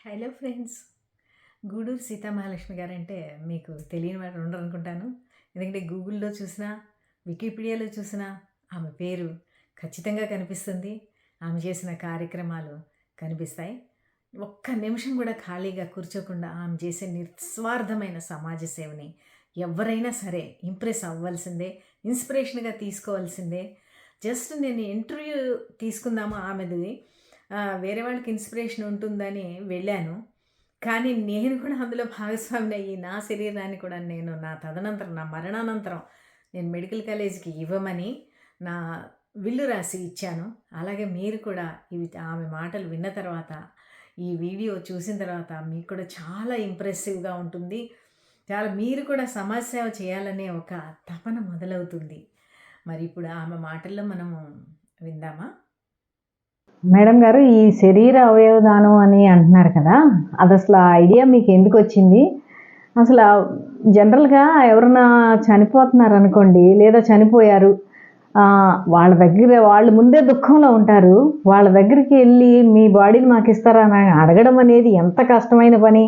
Hello friends. Guduru Seethamahalakshmi గారంటే మీకు తెలియని వారు ఉండరనుకుంటాను. ఎందుకంటే గూగుల్‌లో చూసినా, వికీపీడియాలో చూసినా ఆమె పేరు ఖచ్చితంగా కనిపిస్తుంది. ఆమె చేసిన కార్యక్రమాలు కనిపిస్తాయి. ఒక్క నిమిషం కూడా ఖాళీగా కూర్చోకుండా ఆమె చేసే నిస్వార్థమైన సమాజ సేవని ఎవ్వరైనా సరే ఇంప్రెస్ అవ్వాల్సిందే, ఇన్స్పిరేషన్‌గా తీసుకోవాల్సిందే. జస్ట్ నేను ఇంటర్వ్యూ తీసుకుందాము ఆమెది. వేరే వాళ్ళకి ఇన్స్పిరేషన్ ఉంటుందని వెళ్ళాను. కానీ నేను కూడా అందులో భాగస్వామినయ్యి నా శరీరాన్ని కూడా నేను నా తదనంతరం, నా మరణానంతరం నేను మెడికల్ కాలేజ్‌కి ఇవ్వమని నా విల్లు రాసి ఇచ్చాను. అలాగే మీరు కూడా ఆమె మాటలు విన్న తర్వాత, ఈ వీడియో చూసిన తర్వాత మీకు కూడా చాలా ఇంప్రెసివ్‌గా ఉంటుంది. మీరు కూడా సమాజ సేవ చేయాలనే ఒక తపన మొదలవుతుంది. మరి ఇప్పుడు ఆమె మాటల్లో మనము విందామా? మేడం గారు, ఈ శరీర అవయవ దానం అని అంటున్నారు కదా! అదసల ఆ ఐడియా మీకెందుకొచ్చింది? అసల జనరల్‌గా ఎవరన్నా చనిపోతున్నారనుకోండి, లేదా చనిపోయారు. వాళ్ళ దగ్గర వాళ్ళు ముందే దుఃఖంలో ఉంటారు. వాళ్ళ దగ్గరికి ఎళ్లి మీ బాడీని మాకిస్తారా అని అడగడం అనేది ఎంత కష్టమైన పని.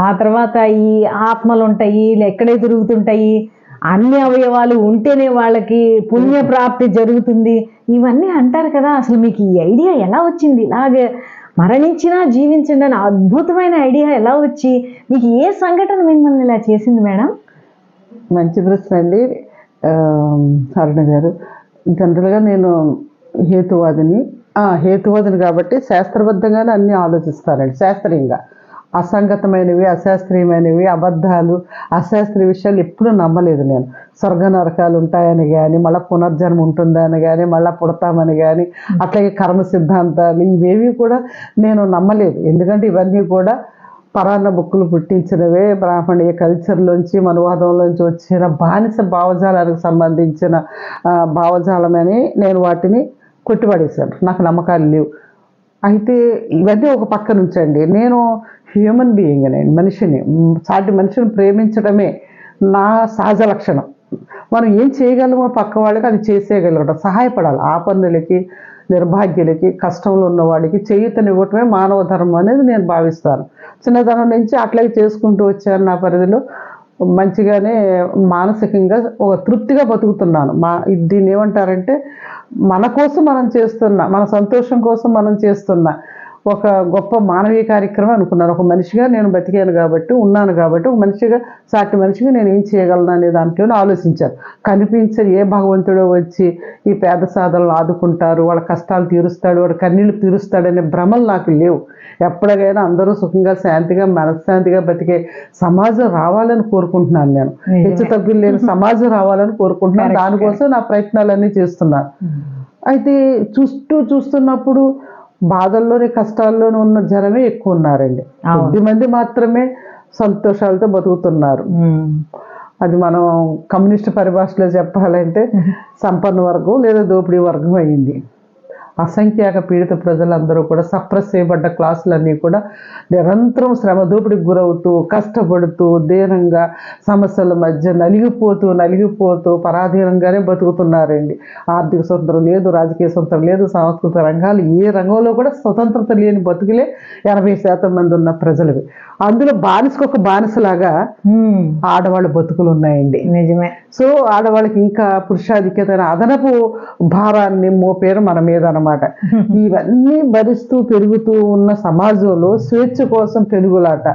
ఆ తర్వాత ఈ ఆత్మలుంటాయి, ఎక్కడే తిరుగుతుంటాయి. అన్ని అవయవాలు ఉంటేనే వాళ్ళకి పుణ్యప్రాప్తి జరుగుతుంది. ఇవన్నీ అంటారు కదా! అసలు మీకు ఈ ఐడియా ఎలా వచ్చింది? ఇలాగే మరణించినా జీవించండి అని అద్భుతమైన ఐడియా ఎలా వచ్చి, మీకు ఏ సంఘటన మిమ్మల్ని ఇలా చేసింది మేడం? మంచి ప్రశ్న అండి. అరుణ గారు, జనరల్‌గా నేను హేతువాదిని. హేతువాదిని కాబట్టి శాస్త్రబద్ధంగానే అన్నీ ఆలోచిస్తానండి. శాస్త్రీయంగా అసంగతమైనవి, అశాస్త్రీయమైనవి, అబద్ధాలు, అశాస్త్రీయ విషయాలు ఎప్పుడూ నమ్మలేదు నేను. స్వర్గ నరకాలు ఉంటాయని కానీ, మళ్ళీ పునర్జన్మ ఉంటుందని కానీ, మళ్ళీ పుడతామని కానీ, అట్లాగే కర్మ సిద్ధాంతాలు ఇవేవి కూడా నేను నమ్మలేదు. ఎందుకంటే ఇవన్నీ కూడా పరాన్న బుక్కులు పుట్టించినవే, బ్రాహ్మణీయ కల్చర్లోంచి, మనువాదంలోంచి వచ్చిన బానిస భావజాలానికి సంబంధించిన భావజాలమని నేను వాటిని కొట్టిపడేశాను. నాకు నమ్మకాలు లేవు. అయితే ఇవన్నీ ఒక పక్క నుంచండి, నేను హ్యూమన్ బీయింగ్ని, మనిషిని, సాటి మనిషిని ప్రేమించడమే నా సహజ లక్షణం. మనం ఏం చేయగలమో పక్క వాళ్ళకి అది చేసేయగలగడం, సహాయపడాలి. ఆపన్నులకి, నిర్భాగ్యులకి, కష్టంలో ఉన్న వాడికి చేయూతనివ్వటమే మానవ ధర్మం అనేది నేను భావిస్తాను. చిన్నతనం నుంచి అట్లాగే చేసుకుంటూ వచ్చాను. నా పరిధిలో మంచిగానే మానసికంగా ఒక తృప్తిగా బతుకుతున్నాను. దీన్ని ఏమంటారంటే, మన కోసం మనం చేస్తున్న, మన సంతోషం కోసం మనం చేస్తున్న ఒక గొప్ప మానవీయ కార్యక్రమం అనుకున్నాను. ఒక మనిషిగా నేను బతికాను కాబట్టి, ఉన్నాను కాబట్టి, ఒక మనిషిగా, సాటి మనిషిగా నేను ఏం చేయగలను అనే దాంట్లో ఆలోచించాను. కనిపించని ఏ భగవంతుడో వచ్చి ఈ పేద సాధనలు ఆదుకుంటారు, వాళ్ళ కష్టాలు తీరుస్తాడు, వాడు కన్నీళ్ళు తీరుస్తాడనే భ్రమలు నాకు లేవు. ఎప్పటికైనా అందరూ సుఖంగా, శాంతిగా, మనశ్శాంతిగా బతికే సమాజం రావాలని కోరుకుంటున్నాను. నేను హెచ్చు తగ్గులు లేని సమాజం రావాలని కోరుకుంటున్నాను. దానికోసం నా ప్రయత్నాలన్నీ చేస్తున్నాను. అయితే చూస్తున్నప్పుడు బాధల్లోనే, కష్టాల్లోనే ఉన్న జనమే ఎక్కువ ఉన్నారండి. కొద్దిమంది మాత్రమే సంతోషాలతో బతుకుతున్నారు. అది మనం కమ్యూనిస్ట్ పరిభాషలో చెప్పాలంటే సంపన్న వర్గం లేదా దోపిడీ వర్గం అయింది. అసంఖ్యాక పీడిత ప్రజలందరూ కూడా సప్రెస్ చేయబడ్డ క్లాసులన్నీ కూడా నిరంతరం శ్రమ దోపిడికి గురవుతూ, కష్టపడుతూ, దీనంగా, సమస్యల మధ్య నలిగిపోతూ పరాధీనంగానే బతుకుతున్నారండి. ఆర్థిక స్వతంత్రం లేదు, రాజకీయ స్వతంత్రం లేదు, సాంస్కృతిక రంగాలు ఏ రంగంలో కూడా స్వతంత్రత లేని బతుకులే 80% మంది ఉన్న ప్రజలవి. అందులో బానిసకొక బానిసలాగా ఆడవాళ్ళ బతుకులు ఉన్నాయండి. నిజమే. సో ఆడవాళ్ళకి ఇంకా పురుషాధిక్యత అదనపు భారాన్ని మోపేరు మన మీద అన్నమాట. ఇవన్నీ భరిస్తూ పెరుగుతూ ఉన్న సమాజంలో స్వేచ్ఛ కోసం పెనుగులాట,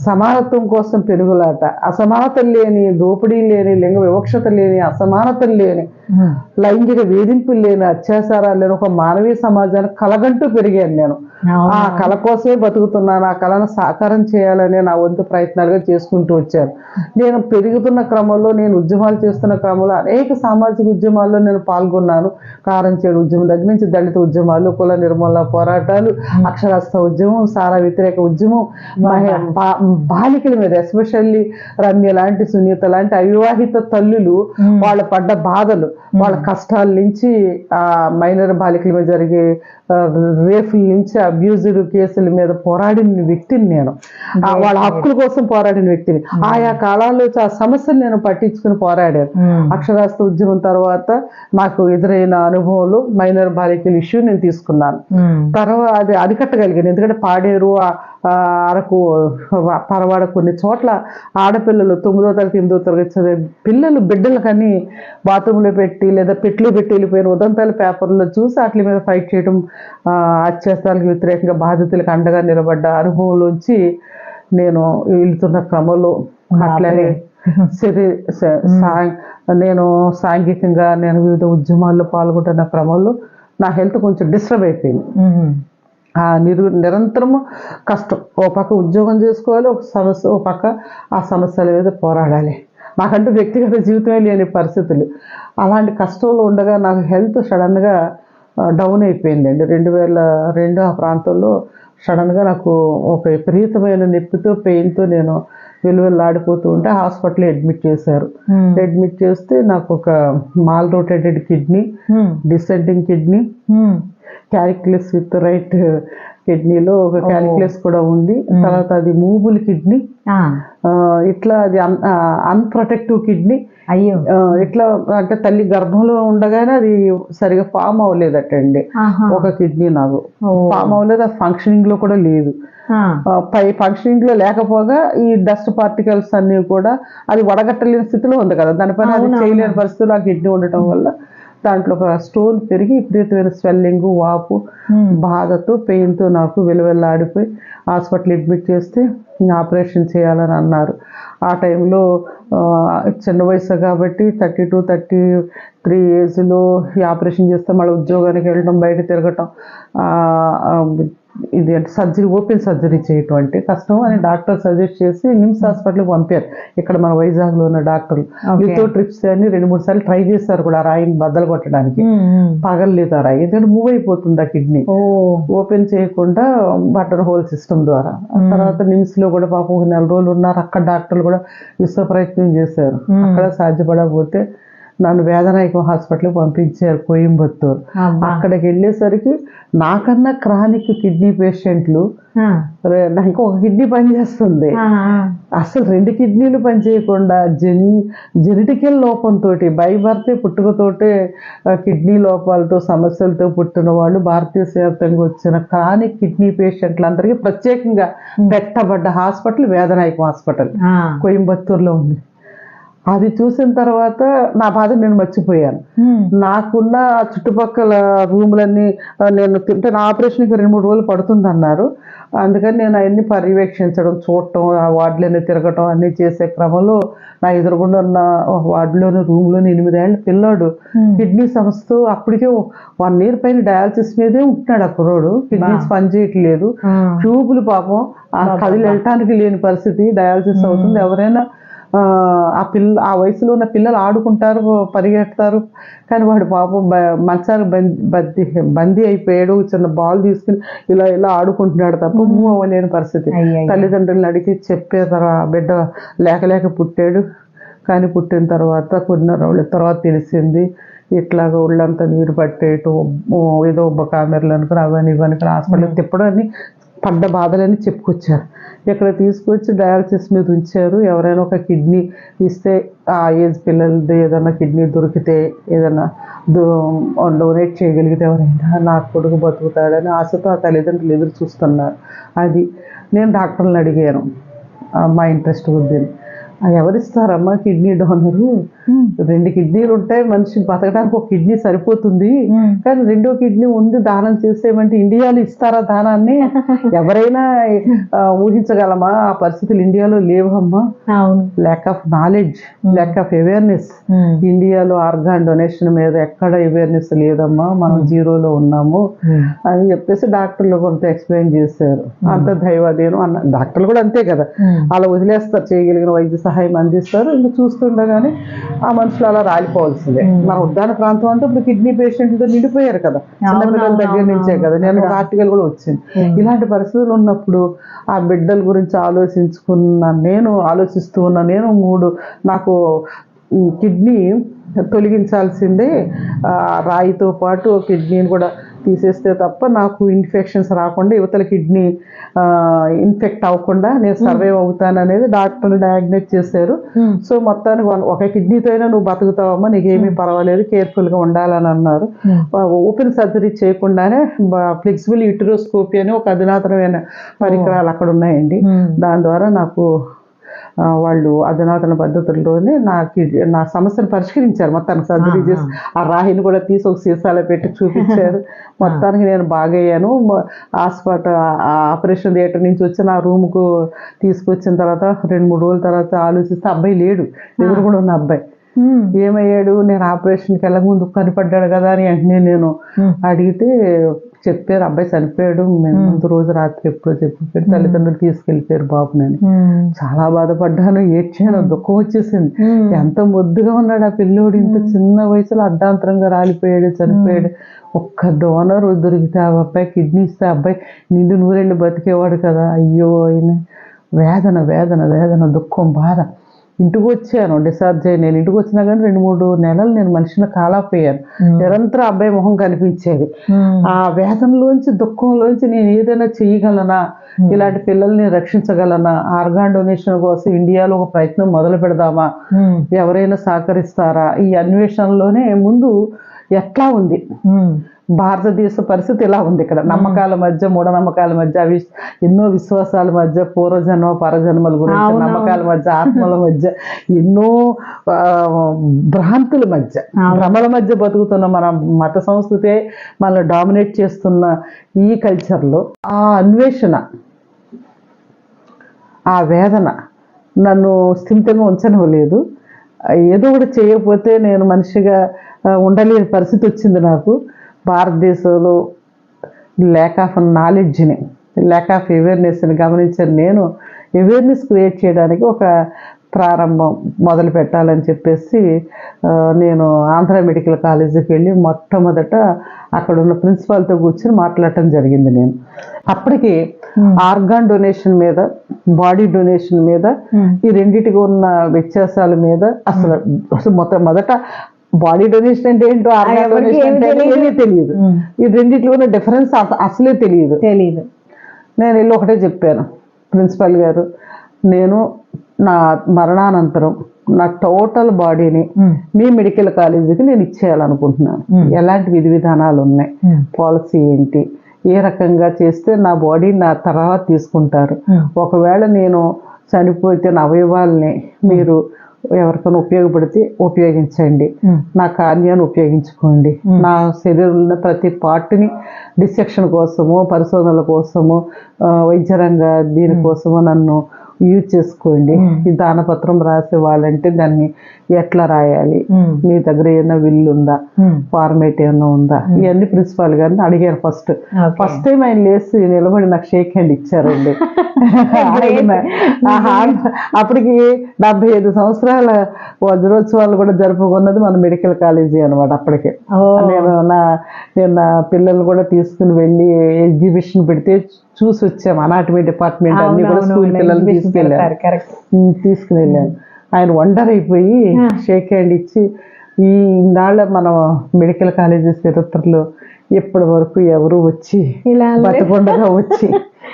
సమానత్వం కోసం పెనుగులాట, అసమానతలు లేని, దోపిడీ లేని, లింగ వివక్షత లేని, అసమానతలు లేని, లైంగిక వేధింపులు లేని, అత్యాచారాలు లేని ఒక మానవీయ సమాజానికి కలగంటూ పెరిగాను నేను. ఆ కళ కోసమే బతుకుతున్నాను. ఆ కళను సాకారం చేయాలనే నా వంతు ప్రయత్నాలుగా చేసుకుంటూ వచ్చాను. నేను పెరుగుతున్న క్రమంలో, నేను ఉద్యమాలు చేస్తున్న క్రమంలో అనేక సామాజిక ఉద్యమాల్లో నేను పాల్గొన్నాను. కారం చేడు ఉద్యమం దగ్గర నుంచి దళిత ఉద్యమాలు, కుల నిర్మూలన పోరాటాలు, అక్షరాస్యత ఉద్యమం, సారా వ్యతిరేక ఉద్యమం, బాలికల మీద ఎస్పెషల్లీ రమ్య లాంటి, సునీత లాంటి అవివాహిత తల్లులు వాళ్ళు పడ్డ బాధలు, వాళ్ళ కష్టాల నుంచి, మైనర్ బాలికల మీద జరిగే రేపుల నుంచి, అబ్యూజ్డ్ కేసుల మీద పోరాడిన వ్యక్తిని నేను. వాళ్ళ హక్కుల కోసం పోరాడిన వ్యక్తిని. ఆయా కాలాల్లో ఆ సమస్యలు నేను పట్టించుకుని పోరాడాను. అక్షరాస్యత ఉద్యమం తర్వాత నాకు ఎదురైన అనుభవంలో మైనర్ బాలికల ఇష్యూ నేను తీసుకున్నాను. తర్వాత అది అరికట్టగలిగాను. ఎందుకంటే పాడేరు, అరకు, పరవాడ కొన్ని చోట్ల ఆడపిల్లలు 9వ తరగతి 8వ తరగతి చదివే బిడ్డలు కానీ బాత్రూంలో పెట్టి లేదా పెట్లు పెట్టి వెళ్ళిపోయిన ఉదంతాలు పేపర్లో చూసి వాటి మీద ఫైట్ చేయడం, అత్యాచారాలకు వ్యతిరేకంగా బాధితులకు అండగా నిలబడ్డ అనుభవంలోంచి నేను వెళ్తున్న క్రమంలో అట్లానే నేను సాంఘికంగా నేను వివిధ ఉద్యమాల్లో పాల్గొంటున్న క్రమంలో నా హెల్త్ కొంచెం డిస్టర్బ్ అయిపోయింది. నిరంతరము కష్టం, ఓ పక్క ఉద్యోగం చేసుకోవాలి, ఒక సమస్య, ఓ పక్క ఆ సమస్యల మీద పోరాడాలి. నాకంటూ వ్యక్తిగత జీవితమే లేని పరిస్థితులు. అలాంటి కష్టంలో ఉండగా నాకు హెల్త్ సడన్గా డౌన్ అయిపోయిందండి. 2002 ఆ ప్రాంతంలో సడన్గా నాకు ఒక విపరీతమైన నొప్పితో పెయిన్తో నేను వెలువెల్లాడిపోతూ ఉంటే హాస్పిటల్లో అడ్మిట్ చేశారు. అడ్మిట్ చేస్తే నాకు ఒక mall rotated kidney, descending kidney, calculus with right కిడ్నీలో ఒక క్యాలిక్యులస్ కూడా ఉంది. తర్వాత అది మూవబుల్ కిడ్నీ, ఇట్లా అది అన్ప్రొటెక్టివ్ కిడ్నీ. అయ్యో, ఇట్లా అంటే తల్లి గర్భంలో ఉండగానే అది సరిగా ఫామ్ అవ్వలేదటండి. ఒక కిడ్నీ నాకు ఫామ్ అవ్వలేదు, అది ఫంక్షనింగ్ లో కూడా లేదు. పై ఫంక్షనింగ్ లో లేకపోగా ఈ డస్ట్ పార్టికల్స్ అన్ని కూడా అది వడగట్టలేని స్థితిలో ఉంది కదా, దానిపైన అది చేయలేని పరిస్థితుల్లో ఆ కిడ్నీ ఉండటం వల్ల దాంట్లో ఒక స్టోన్ పెరిగి విపరీతమైన స్వెల్లింగ్, వాపు, బాధతో పెయిన్తో నాకు వెలువెల్లాడిపోయి హాస్పిటల్ అడ్మిట్ చేస్తే ఆపరేషన్ చేయాలని అన్నారు. ఆ టైంలో చిన్న వయసు కాబట్టి 32-33 ఏజ్లో ఈ ఆపరేషన్ చేస్తే మళ్ళీ ఉద్యోగానికి వెళ్ళడం, బయట తిరగటం, ఇది అంటే సర్జరీ, ఓపెన్ సర్జరీ చేయటం అంటే కష్టం అని డాక్టర్ సజెస్ట్ చేసి నిమ్స్ హాస్పిటల్కి పంపారు. ఇక్కడ మన వైజాగ్లో ఉన్న డాక్టర్లు లితో ట్రిప్స్ అని 2-3 సార్లు ట్రై చేశారు కూడా, రాయిని బద్దలు కొట్టడానికి. పగలలేదు ఆ రాయి, ఎందుకంటే మూవ్ అయిపోతుంది ఆ కిడ్నీ, ఓపెన్ చేయకుండా బటన్ హోల్ సిస్టమ్ ద్వారా. తర్వాత నిమ్స్లో కూడా పాపం 1 నెల రోజులు ఉన్నారు. అక్కడ డాక్టర్లు కూడా విశ్వ ప్రయత్నం చేశారు. అక్కడ సాధ్యపడకపోతే నన్ను వేదనాయకం హాస్పిటల్కి పంపించారు, కోయంబత్తూరు. అక్కడికి వెళ్ళేసరికి నాకన్నా క్రానిక్ కిడ్నీ పేషెంట్లు, నాకు ఒక కిడ్నీ పనిచేస్తుంది, అసలు 2 కిడ్నీలు పనిచేయకుండా జెనెటికల్ లోపంతో బై బర్తే పుట్టుకతోటే కిడ్నీ లోపాలతో సమస్యలతో పుట్టిన వాళ్ళు భారతదేశవ్యాప్తంగా వచ్చిన క్రానిక్ కిడ్నీ పేషెంట్లందరికీ ప్రత్యేకంగా పెట్టబడ్డ హాస్పిటల్ వేదనాయకం హాస్పిటల్ కోయంబత్తూరులో ఉంది. అది చూసిన తర్వాత నా బాధ నేను మర్చిపోయాను. నాకున్న చుట్టుపక్కల రూములన్నీ నేను తింటే నా ఆపరేషన్కి 2-3 రోజులు పడుతుంది అన్నారు. అందుకని నేను అవన్నీ పర్యవేక్షించడం, చూడటం, ఆ వార్డులోనే తిరగటం అన్నీ చేసే క్రమంలో నా ఎదురుగుండా ఉన్న వార్డులోని రూమ్లోని 8 ఏళ్ళ పిల్లాడు కిడ్నీ సమస్యతో అప్పటికే 1 year పైన డయాలసిస్ మీదే ఉంటున్నాడు. ఆ కుర్రోడు కిడ్నీస్ పనిచేయట్లేదు, ట్యూబులు పాపం కదిలి వెళ్ళటానికి లేని పరిస్థితి, డయాలసిస్ అవుతుంది. ఎవరైనా ఆ వయసులో ఉన్న పిల్లలు ఆడుకుంటారు, పరిగెడతారు, కానీ వాడు పాపం మంచానికి బందీ అయిపోయాడు. చిన్న బాల్ తీసుకుని ఇలా ఇలా ఆడుకుంటున్నాడు తప్ప మూవ్ అవ్వలేని పరిస్థితి. తల్లిదండ్రులను అడిగి చెప్పారు, బిడ్డ లేక పుట్టాడు. కానీ పుట్టిన తర్వాత కొన్ని రోజుల తర్వాత తెలిసింది ఇట్లాగ ఒళ్ళంతా నీరు పట్టేయటం, ఏదో కామెరలు అనుకుని అవన్నీ ఇవన్నీ హాస్పిటల్కి తిప్పడం అని పడ్డ బాధలని చెప్పుకొచ్చారు. ఇక్కడ తీసుకొచ్చి డయాలసిస్ మీద ఉంచారు. ఎవరైనా ఒక కిడ్నీ ఇస్తే ఆ ఏజ్ పిల్లలది ఏదైనా కిడ్నీ దొరికితే ఏదైనా డొనేట్ చేయగలిగితే ఎవరైనా నా కొడుకు బతుకుతాడని ఆశతో ఆ తల్లిదండ్రులు ఎదురు చూస్తున్నారు. అది నేను డాక్టర్ని అడిగాను, మా ఇంట్రెస్ట్ వద్దని. ఎవరిస్తారమ్మా కిడ్నీ డోనరు? 2 కిడ్నీలు ఉంటాయి, మనిషి బతకడానికి ఒక కిడ్నీ సరిపోతుంది, కానీ 2వ కిడ్నీ ఉంది దానం చేసేమంటే ఇండియాలో ఇస్తారా దానాన్ని? ఎవరైనా ఊహించగలమా? ఆ పరిస్థితులు ఇండియాలో లేవమ్మా. Lack of knowledge, lack of awareness. ఇండియాలో ఆర్గాన్ డొనేషన్ మీద ఎక్కడ అవేర్నెస్ లేదమ్మా, మనం జీరోలో ఉన్నాము అని చెప్పేసి డాక్టర్లు కొంత ఎక్స్ప్లెయిన్ చేశారు. అంత దైవాదేను అన్న డాక్టర్లు కూడా అంతే కదా, అలా వదిలేస్తారు, చేయగలిగిన వైద్య సహాయం అందిస్తారు. ఇంకా చూస్తుండగానే ఆ మనుషులు అలా రాలిపోవాల్సిందే. మన ఉద్యాన ప్రాంతం అంటే ఇప్పుడు కిడ్నీ పేషెంట్లతో నిండిపోయారు కదా, చిన్నపిల్లల దగ్గర నుంచే కదా. నేను ఒక ఆర్టికల్ కూడా వచ్చింది. ఇలాంటి పరిస్థితులు ఉన్నప్పుడు ఆ బిడ్డల గురించి ఆలోచిస్తూ ఉన్న నేను నాకు కిడ్నీ తొలగించాల్సిందే, రాయితో పాటు కిడ్నీని కూడా తీసేస్తే తప్ప నాకు ఇన్ఫెక్షన్స్ రాకుండా యువతల కిడ్నీ ఇన్ఫెక్ట్ అవ్వకుండా నేను సర్వైవ్ అవుతాను అనేది డాక్టర్లు డయాగ్నోస్ చేశారు. సో మొత్తానికి ఒక కిడ్నీతో అయినా నువ్వు బతుకుతావమ్మా, నీకేమీ పర్వాలేదు, కేర్ఫుల్గా ఉండాలని అన్నారు. ఓపెన్ సర్జరీ చేయకుండానే ఫ్లెక్సిబుల్ యూటరోస్కోపీ అని ఒక అధునాతనమైన పరికరాలు అక్కడ ఉన్నాయండి. దాని ద్వారా నాకు వాళ్ళు అధునాతన పద్ధతుల్లోనే నా సమస్యను పరిష్కరించారు. మొత్తానికి సర్జరీ చేసి ఆ రాహిని కూడా తీసి ఒక సీసాలో పెట్టి చూపించారు. మొత్తానికి నేను బాగయ్యాను. హాస్పిటల్ ఆపరేషన్ థియేటర్ నుంచి వచ్చి నా రూమ్కు తీసుకొచ్చిన తర్వాత 2-3 రోజుల తర్వాత ఆలోచిస్తే అబ్బాయి లేడు, ఎదురు కూడా ఉన్న అబ్బాయి ఏమయ్యాడు, నేను ఆపరేషన్కి వెళ్ళక ముందు కనిపడ్డాడు కదా అని వెంటనే నేను అడిగితే చెప్పారు అబ్బాయి చనిపోయాడు, మేము ముందు రోజు రాత్రి ఎప్పుడో చెప్పారు, తల్లిదండ్రులు తీసుకెళ్ళిపోయారు బాబునని. చాలా బాధపడ్డాను, ఏడ్చాను, దుఃఖం వచ్చేసింది. ఎంత ముద్దుగా ఉన్నాడు ఆ పిల్లోడు, ఇంత చిన్న వయసులో అర్ధాంతరంగా రాలిపోయాడు, చనిపోయాడు. ఒక్క డోనర్ దొరికితే ఆ అబ్బాయి కిడ్నీ ఇస్తే అబ్బాయి నిండు నూరెళ్ళు బతికేవాడు కదా. అయ్యో ఆయన వేదన వేదన వేదన, దుఃఖం, బాధ. ఇంటికి వచ్చాను, డిశ్చార్జ్ అయ్యి నేను ఇంటికి వచ్చినా కానీ 2-3 నెలలు నేను మనిషిని కాలాపోయాను. నిరంతరం అబ్బాయి మొహం కనిపించేది. ఆ వేదనలోంచి, దుఃఖంలోంచి నేను ఏదైనా చేయగలనా, ఇలాంటి పిల్లల్ని రక్షించగలనా, ఆర్గాన్ డొనేషన్ కోసం ఇండియాలో ఒక ప్రయత్నం మొదలు పెడదామా, ఎవరైనా సహకరిస్తారా, ఈ అన్వేషణలోనే ముందు ఎట్లా ఉంది భారతదేశ పరిస్థితి ఇలా ఉంది. ఇక్కడ నమ్మకాల మధ్య, మూఢనమ్మకాల మధ్య, ఎన్నో విశ్వాసాల మధ్య, పూర్వజన్మ పరజన్మల గురించి, నమ్మకాల మధ్య, ఆత్మల మధ్య, ఎన్నో భ్రాంతుల మధ్య, భ్రమల మధ్య బతుకుతున్న మన మత సంస్కృతే మనల్ని డామినేట్ చేస్తున్న ఈ కల్చర్లో ఆ అన్వేషణ, ఆ వేదన నన్ను స్థిమితంగా ఉంచనివ్వలేదు. ఏదో ఒకటి చేయకపోతే నేను మనిషిగా ఉండలేని పరిస్థితి వచ్చింది నాకు. భారతదేశంలో ల్యాక్ ఆఫ్ నాలెడ్జ్ని, ల్యాక్ ఆఫ్ అవేర్నెస్ని గమనించాను. నేను అవేర్నెస్ క్రియేట్ చేయడానికి ఒక ప్రారంభం మొదలు పెట్టాలని చెప్పేసి నేను ఆంధ్ర మెడికల్ కాలేజీకి వెళ్ళి మొట్టమొదట అక్కడ ఉన్న ప్రిన్సిపాల్తో కూర్చొని మాట్లాడటం జరిగింది. నేను అప్పటికి ఆర్గాన్ డొనేషన్ మీద, బాడీ డొనేషన్ మీద, ఈ రెండింటికి ఉన్న వ్యత్యాసాల మీద అసలు మొదట బాడీ డొనేషన్ అంటే ఏంటో, ఆర్గాన్ డొనేషన్ అంటే ఏమీ తెలియదు. ఈ రెండింటిలో ఉన్న డిఫరెన్స్ అసలే తెలియదు. నేను వెళ్ళి ఒకటే చెప్పాను, ప్రిన్సిపల్ గారు, నేను నా మరణానంతరం నా టోటల్ బాడీని మీ మెడికల్ కాలేజీకి నేను ఇచ్చేయాలనుకుంటున్నాను. ఎలాంటి విధి విధానాలు ఉన్నాయి, పాలసీ ఏంటి, ఏ రకంగా చేస్తే నా బాడీ నా తర్వాత తీసుకుంటారు, ఒకవేళ నేను చనిపోతే నా అవయవాల్ని మీరు ఎవరికైనా ఉపయోగపడితే ఉపయోగించండి, నా కార్యాన్ని ఉపయోగించుకోండి, నా శరీరంలో ప్రతి పార్ట్ని డిసెక్షన్ కోసము, పరిశోధనల కోసము, వైద్యరంగ దీనికోసము నన్ను యూజ్ చేసుకోండి. ఈ దానపత్రం రాసే వాళ్ళంటే దాన్ని ఎట్లా రాయాలి, మీ దగ్గర ఏమైనా విల్లు ఉందా, ఫార్మేట్ ఏమైనా ఉందా, ఇవన్నీ ప్రిన్సిపాల్ గారిని అడిగాను. ఫస్ట్ టైం ఆయన లేచి నిలబడి నాకు షేక్ హ్యాండ్ ఇచ్చారండి. అప్పటికి 75 సంవత్సరాల వజ్రోత్సవాలు కూడా జరుపుకున్నది మన మెడికల్ కాలేజీ అనమాట. అప్పటికే నేను నా పిల్లల్ని కూడా తీసుకుని వెళ్ళి ఎగ్జిబిషన్ పెడితే చూసి వచ్చాము. అనాటమీ డిపార్ట్మెంట్ అన్ని కూడా స్కూల్ పిల్లలు తీసుకుని వెళ్ళాను. ఆయన వండర్ అయిపోయి షేక్ హ్యాండ్ ఇచ్చి, ఈ నాళ్ళ మన మెడికల్ కాలేజీ చరిత్రలో ఇప్పటి వరకు ఎవరు వచ్చి బతకుండగా వచ్చి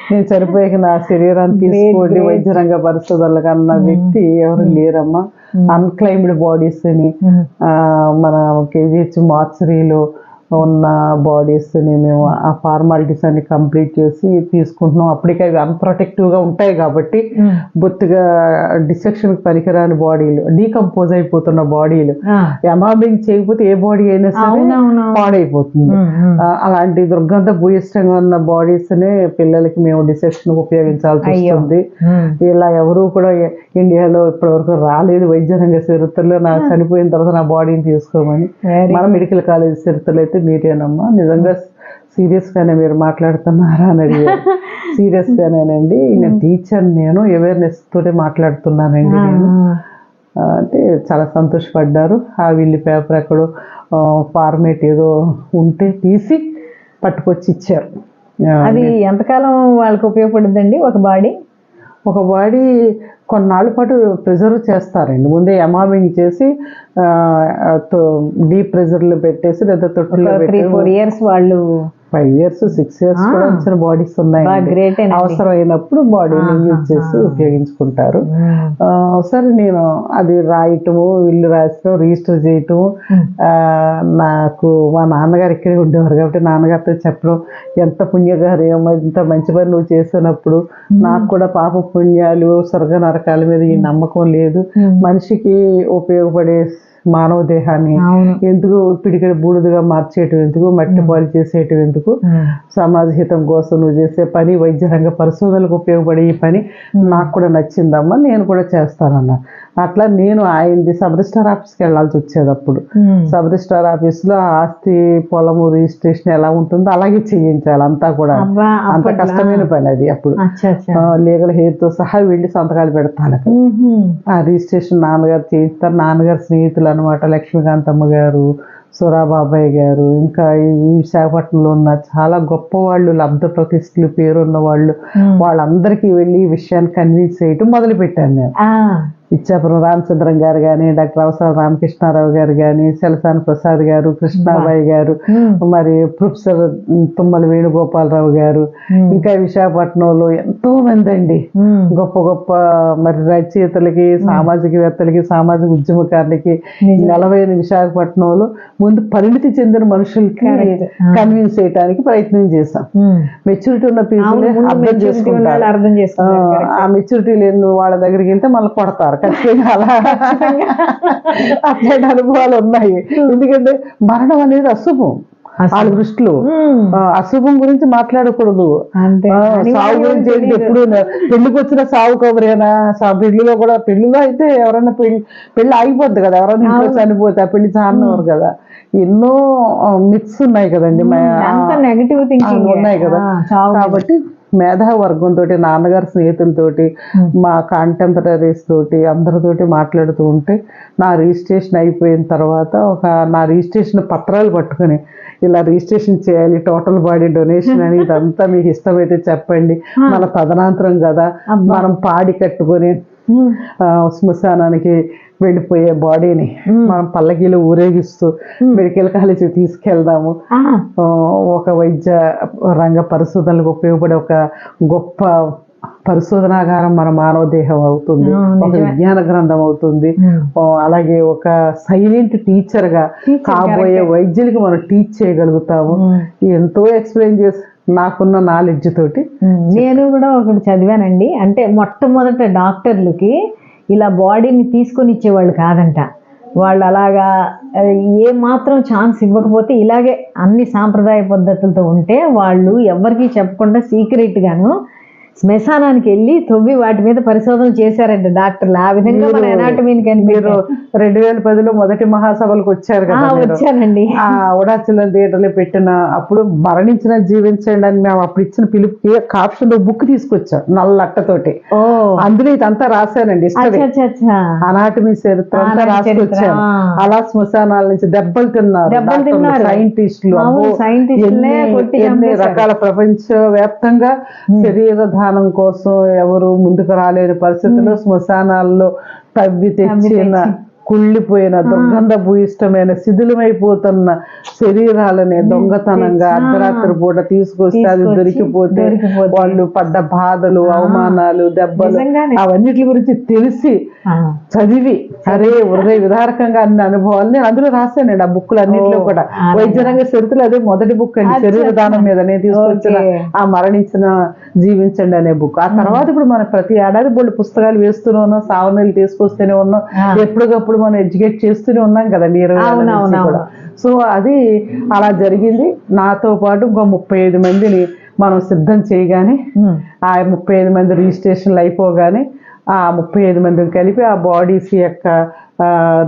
నేను చనిపోయాక నా శరీరాన్ని తీసుకోండి వైద్యరంగ పరిశోధనలు అన్న వ్యక్తి ఎవరు లేరమ్మా. అన్క్లైమ్డ్ బాడీస్ అని మన కేజీహెచ్ మార్చరీలో ఉన్న బాడీస్ని మేము ఆ ఫార్మాలిటీస్ అన్ని కంప్లీట్ చేసి తీసుకుంటున్నాం. అప్పటికే అవి అన్ప్రొటెక్టివ్గా ఉంటాయి కాబట్టి బొత్తిగా డిసెక్షన్కి పనికిరాని బాడీలు, డీకంపోజ్ అయిపోతున్న బాడీలు, ఎమామింగ్ చేయకపోతే ఏ బాడీ అయినా సరే పాడైపోతుంది. అలాంటి దుర్గంధ భూయిష్టంగా ఉన్న బాడీస్నే పిల్లలకి మేము డిసెక్షన్కి ఉపయోగించాల్సి వస్తుంది. ఇలా ఎవరు కూడా ఇండియాలో ఇప్పటివరకు రాలేదు వైద్యరంగ చరిత్రలో. నా చనిపోయిన తర్వాత నా బాడీని తీసుకోమని. మన మెడికల్ కాలేజ్ చరిత్రలో అయితే మీరేనమ్మా నిజంగా సీరియస్గానే మీరు మాట్లాడుతున్నారా అని అడిగారు. సీరియస్గానేనండి, నేను టీచర్, నేను అవేర్నెస్ తోటే మాట్లాడుతున్నానండి నేను అంటే చాలా సంతోషపడ్డారు. ఆ వీళ్ళు పేపర్ ఎక్కడో ఫార్మేట్ ఏదో ఉంటే తీసి పట్టుకొచ్చి ఇచ్చారు. అది ఎంతకాలం వాళ్ళకి ఉపయోగపడుతుందండి? ఒక బాడీ కొన్నాళ్ళ పాటు ప్రిజర్వ్ చేస్తారండి. ముందే ఎమామింగ్ చేసి డీప్ ప్రెజర్లో పెట్టేసి లేదా తొట్టులో 3-4 years వాళ్ళు 5 years 6 years కూడా వచ్చిన బాడీస్ ఉన్నాయి. గ్రేట్ అవసరం అయినప్పుడు బాడీని యూజ్ చేసి ఉపయోగించుకుంటారు. సరే నేను అది రాయటము, ఇల్లు రాయటం, రిజిస్టర్ చేయటము. నాకు మా నాన్నగారు ఇక్కడే ఉండేవారు కాబట్టి నాన్నగారితో చెప్పడం, ఎంత పుణ్యకార్యం, ఇంత మంచి పని నువ్వు చేసినప్పుడు నాకు కూడా పాప పుణ్యాలు స్వర్గ నరకాల మీద ఈ నమ్మకం లేదు. మనిషికి ఉపయోగపడే మానవ దేహాన్ని ఎందుకు పిడికిడి బూడిదగా మార్చేయటం ఎందుకు, మట్టి పాలు చేసేయటం ఎందుకు, సమాజ హితం కోసం నువ్వు చేసే పని, వైద్య రంగ పరిశోధనలకు ఉపయోగపడే ఈ పని నాకు కూడా నచ్చిందమ్మా, నేను కూడా చేస్తానన్నా. అట్లా నేను ఆయనది సబ్ రిజిస్టార్ ఆఫీస్కి వెళ్ళాల్సి వచ్చేది. అప్పుడు సబ్ రిజిస్టార్ ఆఫీస్లో ఆస్తి పొలము రిజిస్ట్రేషన్ ఎలా ఉంటుందో అలాగే చేయించాలి అంతా కూడా. అంత కష్టమైన పని అది. అప్పుడు లీగల్ హెయిర్తో సహా వెళ్ళి సంతకాలు పెడతాను. ఆ రిజిస్ట్రేషన్ నాన్నగారు చేయిస్తారు. నాన్నగారు స్నేహితులు అనమాట, లక్ష్మీకాంతమ్మ గారు, సురాబాబాయ్ గారు, ఇంకా ఈ విశాఖపట్నంలో ఉన్న చాలా గొప్ప వాళ్ళు, లబ్ధ ప్రతిష్ఠలు పేరున్న వాళ్ళు, వాళ్ళందరికీ వెళ్ళి ఈ విషయాన్ని కన్విన్స్ చేయటం మొదలు పెట్టాను నేను. ఇచ్చాపురం రామచంద్రం గారు కానీ, డాక్టర్ అవసరం రామకృష్ణారావు గారు కానీ, సెలసాని ప్రసాద్ గారు, కృష్ణాబాయి గారు, మరి ప్రొఫెసర్ తుమ్మల వేణుగోపాలరావు గారు, ఇంకా విశాఖపట్నంలో ఎంతో మంది అండి గొప్ప గొప్ప మరి రచయితలకి, సామాజికవేత్తలకి, సామాజిక ఉద్యమకారులకి నెలవైన విశాఖపట్నంలో ముందు పరిణితి చెందిన మనుషులకి కన్విన్స్ చేయడానికి ప్రయత్నం చేశాం. మెచ్యూరిటీ ఉన్న పీపుల్ అర్థం చేసుకుంటారు. ఆ మెచ్యూరిటీ లేని వాళ్ళ దగ్గరికి వెళ్తే మళ్ళీ కొడతారు ఖచ్చితంగా. అట్లాంటి అనుభవాలు ఉన్నాయి. ఎందుకంటే మరణం అనేది అశుభం వాళ్ళ దృష్టిలో. అశుభం గురించి మాట్లాడకూడదు, సాగు గురించి ఏంటి. ఎప్పుడు పెళ్లికి వచ్చిన సాగు కబురేనా? పెళ్లిలో కూడా, పెళ్లిలో అయితే ఎవరైనా పెళ్లి ఆగిపోద్ది కదా, ఎవరైనా ఇంట్లో చనిపోతే ఆ పెళ్లి చాలనివ్వరు కదా. ఎన్నో మిత్స్ ఉన్నాయి కదండి, నెగటివ్ థింకింగ్ ఉన్నాయి కదా. కాబట్టి మేధావర్గంతో, నాన్నగారి స్నేహితులతోటి, మా కాంటెంపరీస్ తోటి, అందరితోటి మాట్లాడుతూ ఉంటే నా రిజిస్ట్రేషన్ అయిపోయిన తర్వాత నా రిజిస్ట్రేషన్ పత్రాలు పట్టుకుని ఇలా రిజిస్ట్రేషన్ చేయాలి, టోటల్ బాడీ డొనేషన్ అని, ఇదంతా మీకు ఇష్టమైతే చెప్పండి, మన తదనంతరం కదా మనం పాడి కట్టుకొని శ్మశానానికి వెళ్ళిపోయే బాడీని మనం పల్లకీలో ఊరేగిస్తూ మెడికల్ కాలేజీకి తీసుకెళ్దాము. ఒక వైద్య రంగ పరిశోధనలకు ఉపయోగపడే ఒక గొప్ప పరిశోధనాగారం మన మానవ దేహం అవుతుంది, ఒక విజ్ఞాన గ్రంథం అవుతుంది. అలాగే ఒక సైలెంట్ టీచర్ గా కాబోయే వైద్యులకి మనం టీచ్ చేయగలుగుతాము. ఎంతో ఎక్స్ప్లెయిన్ చేసి నాకున్న నాలెడ్జ్ తోటి నేను కూడా ఒకటి చదివానండి. అంటే మొట్టమొదట డాక్టర్లకి ఇలా బాడీని తీసుకొని ఇచ్చేవాళ్ళు కాదంట. వాళ్ళు అలాగా ఏ మాత్రం ఛాన్స్ ఇవ్వకపోతే ఇలాగే అన్ని సాంప్రదాయ పద్ధతులతో ఉంటే వాళ్ళు ఎవరికి చెప్పకుండా సీక్రెట్గాను శ్మశానానికి వెళ్ళి తవ్వి వాటి మీద పరిశోధన చేశారంట డాక్టర్లు. ఆ విధంగా మన ఎనాటమీని మీరు 2010లో మొదటి మహాసభలకు వచ్చారు కదా. వచ్చానండి. ఆ ఉడాచలం థియేటర్లో పెట్టిన అప్పుడు మరణించిన జీవించండి అని మేము అప్పుడు ఇచ్చిన పిలుపుకి కాప్షన్ లో బుక్ తీసుకొచ్చాం నల్ల అట్టతోటి. అందులో ఇదంతా రాశానండి, అనాటమీ చరిత్ర అంతా రాసుకొచ్చాను. అలా శ్మశానాల నుంచి దెబ్బలు తిన్నారు సైంటిస్టులు. ఎన్ని రకాల ప్రపంచ వ్యాప్తంగా శరీర దానం కోసం ఎవరు ముందుకు రాలేని పరిస్థితుల్లో శ్మశానాల్లో తవ్వి తెచ్చిన కుళ్ళిపోయిన దుర్గంధ భూయిష్టమైన శిథిలమైపోతున్న శరీరాలని దొంగతనంగా అర్ధరాత్రి పూట తీసుకొస్తే అది దొరికిపోతే వాళ్ళు పడ్డ బాధలు, అవమానాలు, దెబ్బలు అవన్నిటి గురించి తెలిసి చదివి అరే హృదయ విదారకంగా అన్ని అనుభవాలు నేను అందులో రాశానండి. ఆ బుక్లు అన్నింటిలో కూడా వైద్యరంగ చరిత్రలు అదే మొదటి బుక్ అండి, శరీర దానం మీద నేను తీసుకొచ్చిన ఆ మరణించిన జీవించండి అనే బుక్. ఆ తర్వాత ఇప్పుడు మనం ప్రతి ఏడాది బోళ్ళు పుస్తకాలు వేస్తూనే ఉన్నాం, సావనీళ్ళు తీసుకొస్తూనే ఉన్నాం, ఎప్పటికప్పుడు మనం ఎడ్యుకేట్ చేస్తూనే ఉన్నాం కదండి 20 కూడా. సో అది అలా జరిగింది. నాతో పాటు ఇంకో 35 మందిని మనం సిద్ధం చేయగానే ఆ 35 మంది రిజిస్ట్రేషన్లు అయిపోగానే ఆ 35 మందిని కలిపి ఆ బాడీస్ యొక్క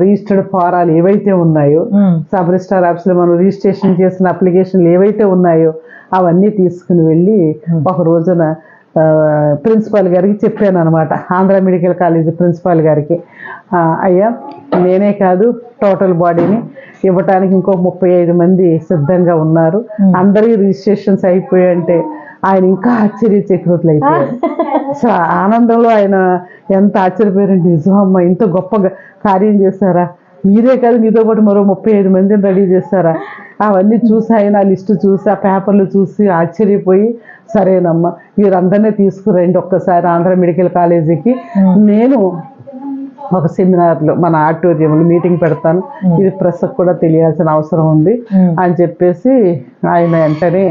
రిజిస్టర్డ్ ఫారాలు ఏవైతే ఉన్నాయో, సబ్ రిజిస్టార్ ఆఫీస్లో మనం రిజిస్ట్రేషన్ చేసిన అప్లికేషన్లు ఏవైతే ఉన్నాయో అవన్నీ తీసుకుని వెళ్ళి ఒక రోజున ప్రిన్సిపాల్ గారికి చెప్పాను అనమాట, ఆంధ్ర మెడికల్ కాలేజ్ ప్రిన్సిపాల్ గారికి. అయ్యా నేనే కాదు టోటల్ బాడీని ఇవ్వటానికి ఇంకో 35 మంది సిద్ధంగా ఉన్నారు, అందరి రిజిస్ట్రేషన్స్ అయిపోయాయంటే ఆయన ఇంకా ఆశ్చర్యచకితులు అయిపోయారు. సో ఆనందంలో ఆయన ఎంత ఆశ్చర్యపోయారంటే, నిజమమ్మ ఇంత గొప్ప కార్యం చేశారా, మీరే కాదు మీతో పాటు మరో 35 మందిని రెడీ చేస్తారా? అవన్నీ చూసి ఆయన లిస్టు చూసి ఆ పేపర్లు చూసి ఆశ్చర్యపోయి సరేనమ్మా వీరందరినీ తీసుకురండి ఒక్కసారి ఆంధ్ర మెడికల్ కాలేజీకి, నేను ఒక సెమినార్లో మన ఆడిటోరియంలో మీటింగ్ పెడతాను, ఇది ప్రెస్కి కూడా తెలియాల్సిన అవసరం ఉంది అని చెప్పేసి ఆయన వెంటనే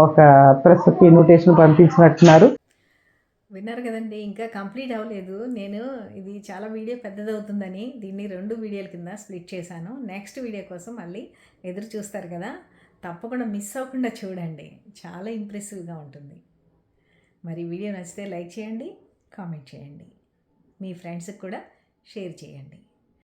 ఒక ప్రెస్కి ఇన్విటేషన్ పంపించినట్టున్నారు. విన్నారు కదండి, ఇంకా కంప్లీట్ అవ్వలేదు. నేను ఇది చాలా వీడియో పెద్దదవుతుందని దీన్ని 2 వీడియోల కింద స్ప్లిట్ చేశాను. నెక్స్ట్ వీడియో కోసం మళ్ళీ ఎదురు చూస్తారు కదా, తప్పకుండా మిస్ అవ్వకుండా చూడండి, చాలా ఇంప్రెసివ్గా ఉంటుంది. మరి వీడియో నచ్చితే లైక్ చేయండి, కామెంట్ చేయండి, మీ ఫ్రెండ్స్కి కూడా షేర్ చేయండి.